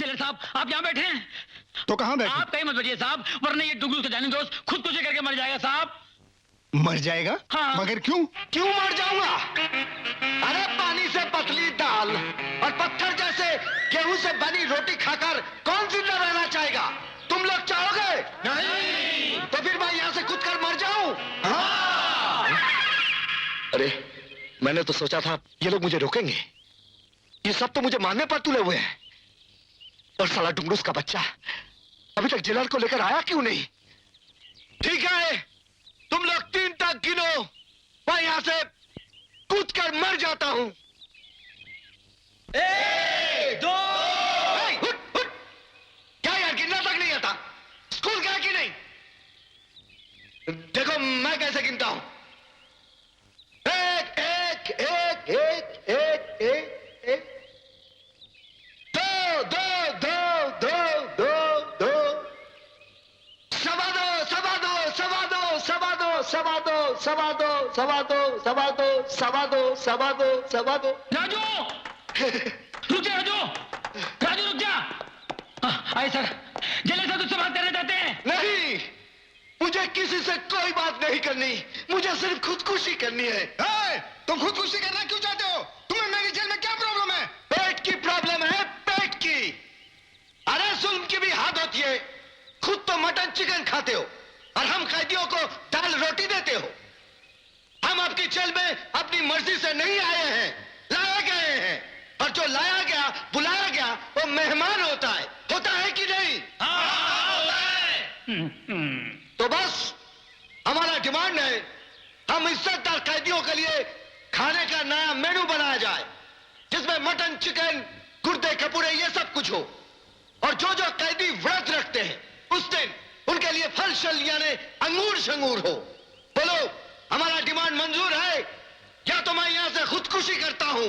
Jailer साहब, आप यहाँ बैठे हैं? तो कहाँ बैठे? आप कहीं मत बैठिए साहब, वरना ये डुगलू का जानी दोस्त खुदकुशी करके मर जाएगा साहब। मर जाएगा? हाँ। मगर क्यों? क्यों मर जाऊंगा? अरे पानी से पतली दाल और पत्थर जैसे गेहूं से बनी रोटी खाकर कौन जिंदा रहना चाहेगा? तुम लोग चाहोगे? नहीं। तो फिर मैं यहाँ से कूद कर मर जाऊं? हाँ। अरे मैंने तो सोचा था ये लोग मुझे रोकेंगे। ये सब तो मुझे मारने पर तुले हुए हैं। और साला डुंगरूस का बच्चा अभी तक जेलर को लेकर आया क्यों नहीं? ठीक है, तुम लोग 3 तक गिनो, मैं यहां से कूद कर मर जाता हूं। 1, 2। क्या यार, गिनना तक नहीं आता? स्कूल गया कि नहीं? देखो मैं कैसे गिनता हूं। 1, 1, 1, 1, 1, 1, 1। 2, 2, 2, 2, 2, 2। सवा दो, सवा दो, सवा दो, सवा दो, सवा दो, सवा दो, सवा दो, सवा दो, सवा दो, सवा दो, सवा दो। राजू रुक जा, राजू राजू रुक जा। आए सर, जेलर साहब तुझसे बात करना चाहते हैं। नहीं, मुझे किसी से कोई बात नहीं करनी, मुझे सिर्फ खुदकुशी करनी है। तुम खुदकुशी करना क्यों चाहते हो? तुम्हें मेरी जेल में क्या प्रॉब्लम है? पेट की प्रॉब्लम है, पेट की। अरे जुल्म की भी हद होती है। खुद तो मटन चिकन खाते हो और हम कैदियों को दाल रोटी देते हो। हम आपकी जेल में अपनी मर्जी से नहीं आए हैं, लाए गए हैं। और जो लाया गया, बुलाया गया, वो मेहमान होता है कि नहीं? हाँ, होता है। तो बस हमारा डिमांड है, हम इज्जतदार कैदियों के लिए खाने का नया मेनू बनाया जाए, जिसमें मटन चिकन गुर्दे कपूरे ये सब कुछ हो। और जो जो कैदी व्रत रखते हैं उस दिन उनके लिए फल शल यानी अंगूर शंगूर हो। बोलो, हमारा डिमांड मंजूर है या तो मैं यहां से खुदकुशी करता हूं।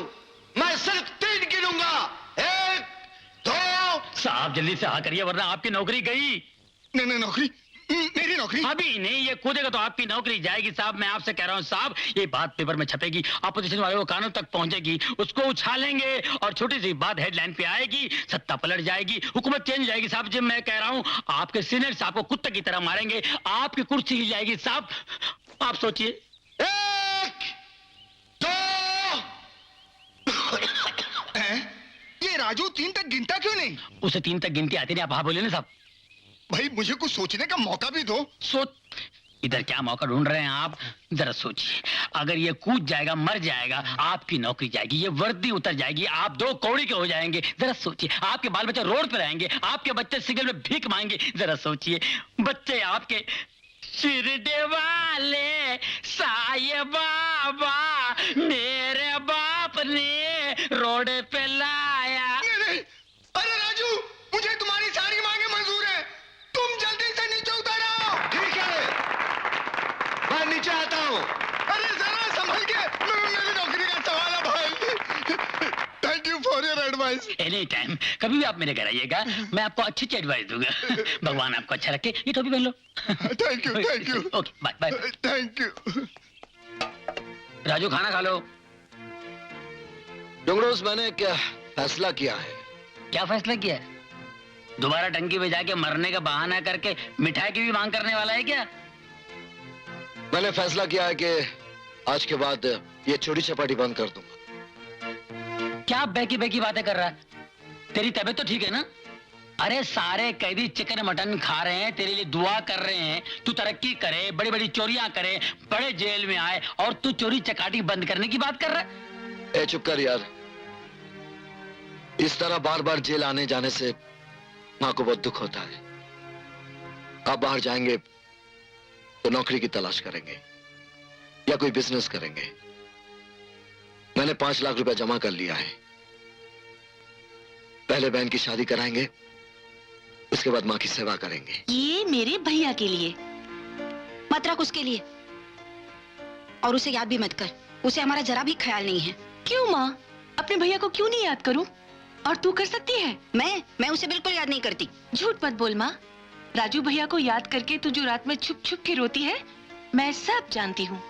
मैं सिर्फ 3 गिनूंगा। 1, 2। साहब जल्दी से हाँ करिए वरना आपकी नौकरी गई। नहीं, नौकरी, मेरी नौकरी अभी नहीं, ये कूदेगा तो आपकी नौकरी जाएगी साहब। मैं आपसे कह रहा हूँ साहब, ये बात पेपर में छपेगी, अपोजिशन वाले को कानों तक पहुंचेगी, उसको उछालेंगे और छोटी सी बात हेडलाइन पे आएगी, सत्ता पलट जाएगी, हुकूमत चेंज जाएगी साहब। जब मैं कह रहा हूँ आपके सीनियर साहब को कुत्ते की तरह मारेंगे, आपकी कुर्सी हिल जाएगी साहब। आप सोचिए। 1, 2। ये राजू 3 तक गिनता क्यों नहीं? उसे 3 तक गिनती आती नहीं, आप हाँ बोले ना साहब। भाई मुझे कुछ सोचने का मौका भी दो। इधर क्या मौका ढूंढ रहे हैं आप? जरा सोचिए, अगर ये कूद जाएगा, मर जाएगा, आपकी नौकरी जाएगी, ये वर्दी उतर जाएगी, आप 2 कौड़ी के हो जाएंगे। जरा सोचिए, आपके बाल बच्चे रोड पे रहेंगे, आपके बच्चे सिगरेट में भीख मांगेंगे। जरा सोचिए, बच्चे आपके शिरडे वाले साये बाबा मेरे बाप ने रोड पे लाया। नहीं, अरे राजू, मुझे तुम्हारी सारी मांगे मंजूर है, तुम जल्दी से नीचे उतर आओ। ठीक है, मैं नीचे आता हूं। अरे जरा संभल के, मेरी नौकरी का सवाल है भाई। Thank you for your advice. Any time, कभी भी आप मेरे घर आइएगा, मैं आपको अच्छी अच्छी एडवाइस दूंगा। भगवान आपको अच्छा रखे। ये टोपी पहन लो। Thank you. Okay, bye bye. Thank you. Raju खाना खा लो। डुंगरूस, मैंने क्या फैसला किया है? क्या फैसला किया है? दोबारा टंकी पे जाके मरने का बहाना करके मिठाई की भी मांग करने वाला है क्या? मैंने फैसला किया है कि आज के बाद ये चोरी चपाटी बंद कर दूंगा। क्या बैकी बैकी बातें कर रहा है? तेरी तबीयत तो ठीक है ना? अरे सारे कैदी चिकन मटन खा रहे हैं, तेरे लिए दुआ कर रहे हैं, तू तरक्की करे, बड़ी बड़ी चोरियां करे, बड़े जेल में आए, और तू चोरी चकाटी बंद करने की बात कर रहा है? ए चुप कर यार। इस तरह बार बार जेल आने जाने से मां को बहुत दुख होता है। आप बाहर जाएंगे तो नौकरी की तलाश करेंगे या कोई बिजनेस करेंगे। मैंने 5 लाख रुपए जमा कर लिया है। पहले बहन की शादी कराएंगे, उसके बाद मां की सेवा करेंगे। ये मेरे भैया के लिए, मत रख उसके लिए, और उसे याद भी मत कर, उसे हमारा जरा भी ख्याल नहीं है। क्यों माँ, अपने भैया को क्यों नहीं याद करूं? और तू कर सकती है। मैं उसे बिल्कुल याद नहीं करती। झूठ मत बोल माँ, राजू भैया को याद करके तू जो रात में छुप छुप के रोती है, मैं सब जानती हूँ।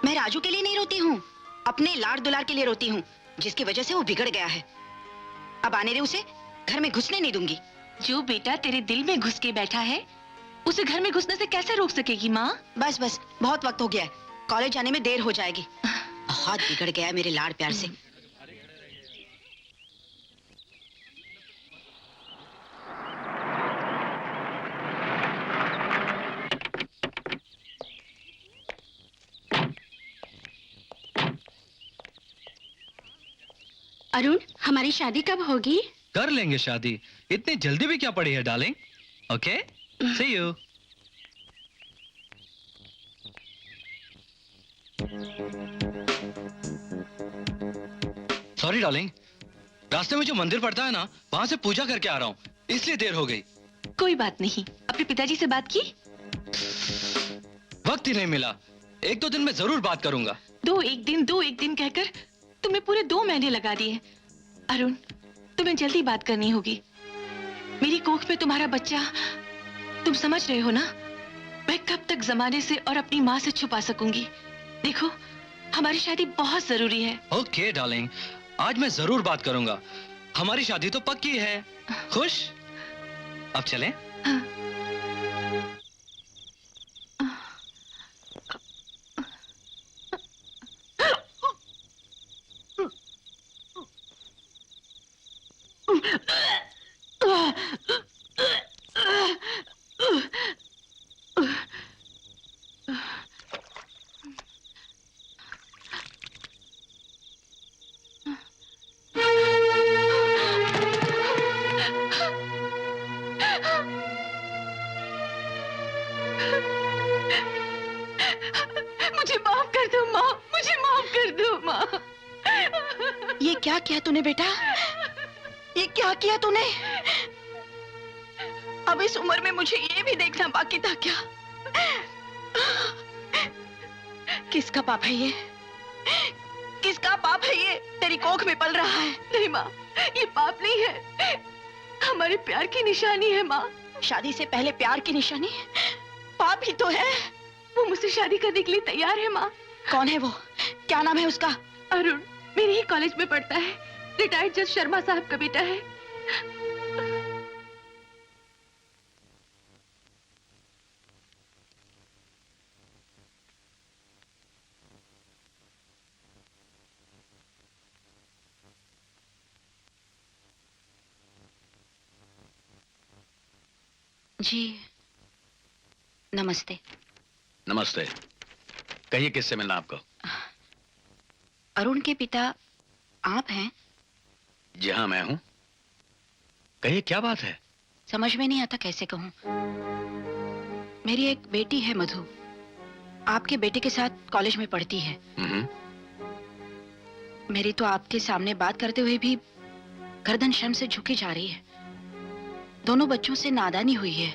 मैं राजू के लिए नहीं रोती हूँ, अपने लाड़ दुलार के लिए रोती हूँ, जिसकी वजह से वो बिगड़ गया है। अब आने दे उसे, घर में घुसने नहीं दूंगी। जो बेटा तेरे दिल में घुस के बैठा है उसे घर में घुसने से कैसे रोक सकेगी माँ? बस बस, बहुत वक्त हो गया है, कॉलेज जाने में देर हो जाएगी। बहुत बिगड़ गया है मेरे लाड़ प्यार से। अरुण, हमारी शादी कब होगी? कर लेंगे शादी, इतनी जल्दी भी क्या पड़ी है darling. Okay, see you. Sorry darling, रास्ते में जो मंदिर पड़ता है ना, वहां से पूजा करके आ रहा हूँ, इसलिए देर हो गई। कोई बात नहीं। अपने पिताजी से बात की? वक्त ही नहीं मिला, एक दो दिन में जरूर बात करूंगा। दो एक दिन कहकर तुमने पूरे 2 महीने लगा दिए। अरुण, तुम्हें जल्दी बात करनी होगी। मेरी कोख में तुम्हारा बच्चा, तुम समझ रहे हो ना? मैं कब तक जमाने से और अपनी माँ से छुपा सकूंगी? देखो, हमारी शादी बहुत जरूरी है। ओके डार्लिंग, आज मैं जरूर बात करूंगा। हमारी शादी तो पक्की है। खुश? अब चलें? हाँ। मुझे माफ कर दो माँ, मुझे माफ कर दो माँ। ये क्या किया तूने बेटा? ये क्या किया तूने? अब इस उम्र में मुझे ये भी देखना बाकी था क्या? किसका पाप है ये? किसका पाप है ये? तेरी कोख में पल रहा है। नहीं माँ, ये पाप नहीं है, हमारे प्यार की निशानी है माँ। शादी से पहले प्यार की निशानी? पाप ही तो है। वो मुझसे शादी करने के लिए तैयार है माँ। कौन है वो? क्या नाम है उसका? अरुण, मेरे ही कॉलेज में पढ़ता है, रिटायर्ड जज शर्मा साहब का बेटा है। जी नमस्ते। नमस्ते, कहिए किससे मिलना आपको? अरुण के पिता आप हैं? जी हाँ, मैं हूं। कहिए क्या बात है? समझ में नहीं आता कैसे कहूँ। मेरी एक बेटी है मधु, आपके बेटे के साथ कॉलेज में पढ़ती है। मेरी तो आपके सामने बात करते हुए भी गर्दन शर्म से झुकी जा रही है। दोनों बच्चों से नादानी हुई है।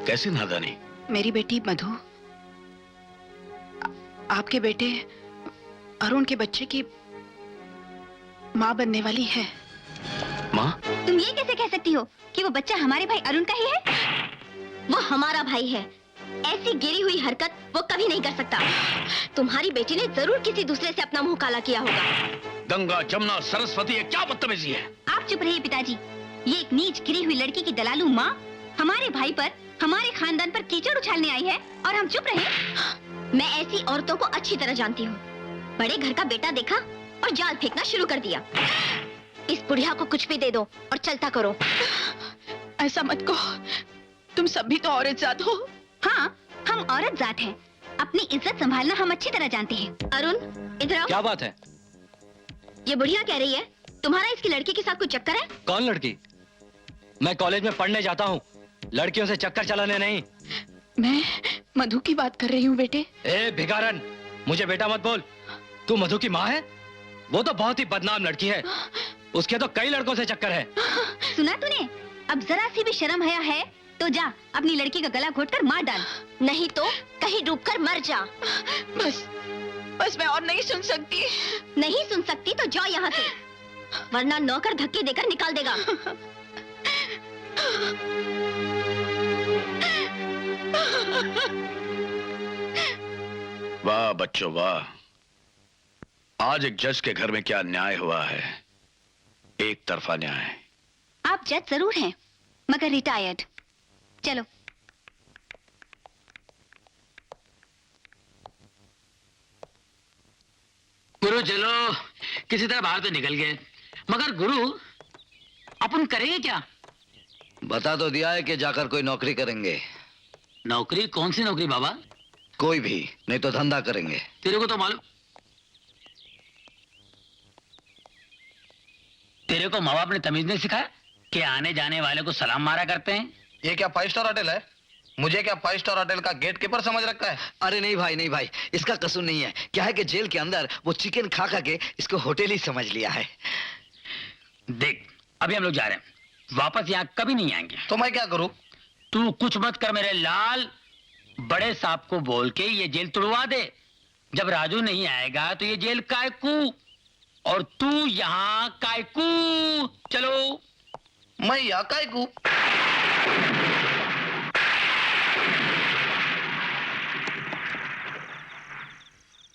कैसी नादानी? मेरी बेटी मधु आपके बेटे अरुण के बच्चे की माँ बनने वाली है। माँ? तुम ये कैसे कह सकती हो कि वो बच्चा हमारे भाई अरुण का ही है? वो हमारा भाई है। ऐसी गिरी हुई हरकत वो कभी नहीं कर सकता। तुम्हारी बेटी ने जरूर किसी दूसरे से अपना मुंह काला किया होगा। गंगा, जमुना, सरस्वती, ये क्या बदतमीजी है? आप चुप रहिए पिताजी। ये एक नीच गिरी हुई लड़की की दलालू माँ हमारे भाई पर, हमारे खानदान पर कीचड़ उछालने आई है और हम चुप रहे? मैं ऐसी औरतों को अच्छी तरह जानती हूँ। बड़े घर का बेटा देखा और जाल फेंकना शुरू कर दिया। इस बुढ़िया को कुछ भी दे दो और चलता करो। ऐसा मत कहो, तुम सब भी तो औरत जात हो। हाँ, हम औरत जात हैं। अपनी इज्जत संभालना हम अच्छी तरह जानते हैं। अरुण, इधर आओ। क्या बात है? ये बुढ़िया कह रही है तुम्हारा इसकी लड़की के साथ कोई चक्कर है। कौन लड़की? मैं कॉलेज में पढ़ने जाता हूँ, लड़कियों से चक्कर चलाने नहीं। मैं मधु की बात कर रही हूँ बेटे। ए भिखारन, मुझे बेटा मत बोल। तू मधु की माँ है? वो तो बहुत ही बदनाम लड़की है, उसके तो कई लड़कों से चक्कर है। सुना तूने? अब जरा सी भी शर्म हया है तो जा अपनी लड़की का गला घोट कर मार डाल, नहीं तो कहीं डूब कर मर जा। बस मैं और नहीं सुन सकती। नहीं सुन सकती तो जाओ यहाँ से, वरना नौकर धक्के देकर निकाल देगा। वाह बच्चों वाह, आज एक जज के घर में क्या न्याय हुआ है। एक तरफा न्याय। आप जज जरूर हैं, मगर रिटायर्ड। चलो। गुरु चलो, किसी तरह बाहर तो निकल गए, मगर गुरु अपन करेंगे क्या? बता तो दिया है कि जाकर कोई नौकरी करेंगे। नौकरी? कौन सी नौकरी बाबा? कोई भी नहीं तो धंधा करेंगे। तेरे को तो मालूम, तेरे को माँ बाप ने तमीज नहीं सिखाया कि आने जाने वाले को सलाम मारा करते हैं? ये क्या 5 स्टार होटल है? मुझे क्या 5 स्टार होटल का गेट कीपर समझ रखा है? अरे नहीं भाई, नहीं भाई, इसका कसूर नहीं है। क्या है कि जेल के अंदर वो चिकन खा खा के इसको होटल ही समझ लिया है। देख, अभी हम लोग जा रहे हैं, वापस यहाँ कभी नहीं आएंगे। तो मैं क्या करूं? तू कुछ मत कर मेरे लाल, बड़े साहब को बोल के ये जेल तुड़वा दे। जब राजू नहीं आएगा तो ये जेल कायकू, और तू यहाँ कायकू। चलो। मैं यहाँ कायकू?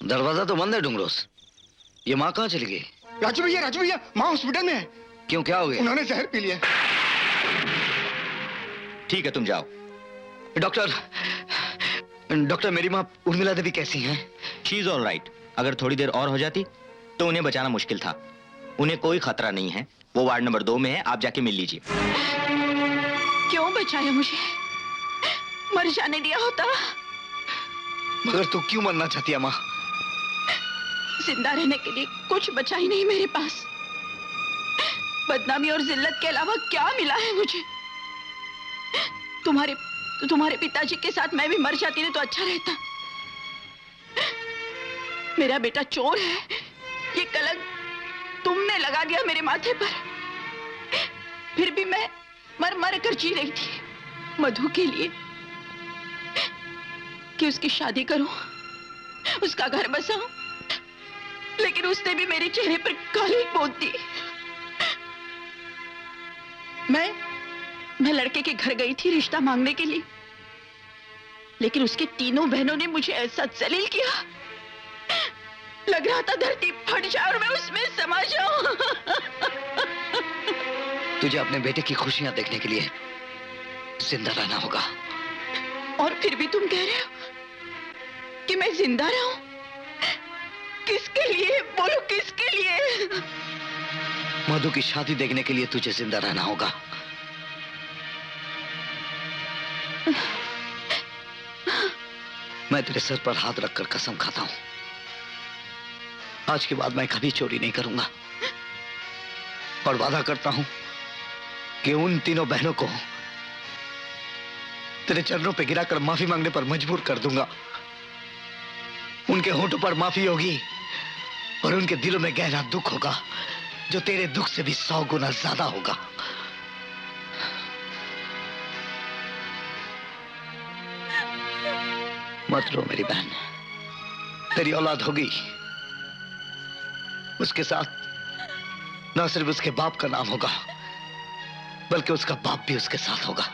दरवाजा तो बंद है डुंगरोस। ये माँ कहाँ चली गई? राजू भैया, माँ हॉस्पिटल में है। क्यों, क्या हो गया? उन्होंने जहर पी लिया। ठीक है, तुम जाओ। डॉक्टर, मेरी माँ उर्मिला देवी कैसी हैं? She is all right. अगर थोड़ी देर और हो जाती तो उन्हें बचाना मुश्किल था। उन्हें कोई खतरा नहीं है, वो वार्ड नंबर 2 में है, आप जाके मिल लीजिए। क्यों बचाया मुझे? मर जाने दिया होता। मगर तू क्यों मरना चाहती है माँ? जिंदा रहने के लिए कुछ बचा ही नहीं मेरे पास। बदनामी और जिल्लत के अलावा क्या मिला है मुझे? तुम्हारे पिताजी के साथ मैं भी मर जाती तो अच्छा रहता। मेरा बेटा चोर है, ये कलंक तुमने लगा दिया मेरे माथे पर। फिर भी मैं मर मर कर जी रही थी मधु के लिए, कि उसकी शादी करूं, उसका घर बसाऊं। लेकिन उसने भी मेरे चेहरे पर काली पोत दी। मैं लड़के के घर गई थी रिश्ता मांगने के लिए, लेकिन उसके तीनों बहनों ने मुझे ऐसा जलील किया, लग रहा था धरती फट जाए और मैं उसमें समा जाऊं। तुझे अपने बेटे की खुशियां देखने के लिए जिंदा रहना होगा। और फिर भी तुम कह रहे हो कि मैं जिंदा रहूं? किसके लिए? बोलो, किसके लिए? मधु की शादी देखने के लिए तुझे जिंदा रहना होगा। मैं तेरे सर पर हाथ रखकर कसम खाता हूं, आज के बाद मैं कभी चोरी नहीं करूंगा, और वादा करता हूं कि उन तीनों बहनों को तेरे चरणों पे गिराकर माफी मांगने पर मजबूर कर दूंगा। उनके होठों पर माफी होगी और उनके दिलों में गहरा दुख होगा, जो तेरे दुख से भी 100 गुना ज्यादा होगा। मत रो मेरी बहन, तेरी औलाद होगी, उसके साथ न सिर्फ उसके बाप का नाम होगा, बल्कि उसका बाप भी उसके साथ होगा।